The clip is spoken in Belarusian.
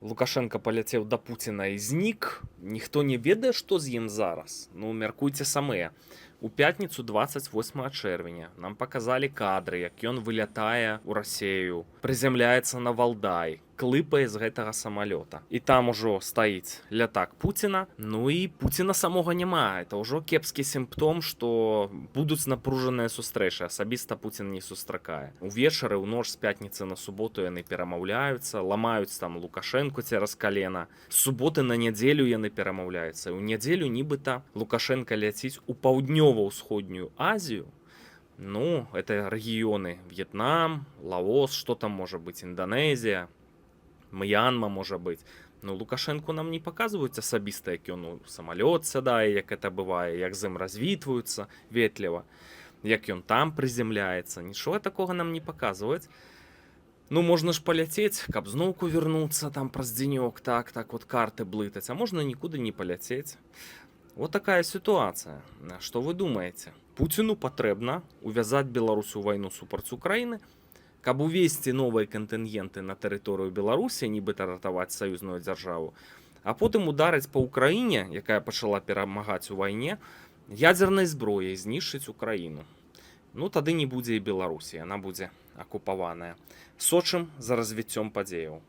Лукашенко паляцеў да Пуціна і знік. Ніхто не ведае, што з ім зараз. Ну, мяркуйце самыя. У пятніцу 28 чэрвеня нам паказалі кадры, як ён вылятае ў Расею, прызямляецца на Валдай, клыпае з гэтага самалёта. І там ужо стаіць лятак Пуціна, ну і Пуціна самога няма. Это ўжо кепскі сімптом, што будуць напружаныя сустрэчы. Асабіста Пуцін не сустракае. Увечары, ў ноч з пятніцы на суботу яны перамаўляюцца, ламаюць там Лукашенку цераз калена. З суботы на нядзелю яны перамаўляюцца. У нядзелю нібыта Лукашенко ляціць у паўднёва-ўсходнюю Азію. Ну, это рэгіёны В'етнам, Лаос, што там можа быць, Інданезія, Мьянма можа быць. Ну, Лукашенку нам не паказваюць асабіста, як ён у самалёт сядае, як это бывае, як з ім развітваюцца ветліва, як ён там прыземляецца. Нічога такога нам не паказваюць. Ну, можна ж паляцець, каб зноўку вярнуцца там праз дзенёк, так вот карты блытаць, а можна нікуды не паляцець. Вот такая сітуацыя. Што вы думаеце? Пуціну патрэбна увязаць Беларусь у вайну супраць Украіны, каб увесці новыя кантынгенты на тэрыторыю Беларусі, нібыта ратаваць саюзную дзяржаву, а потым ударыць па Украіне, якая пачала перамагаць у вайне, ядзернай зброяй знішчыць Украіну. Ну, тады не будзе і Беларусі, яна будзе акупаваная. Сочым за развіццём падзеяў.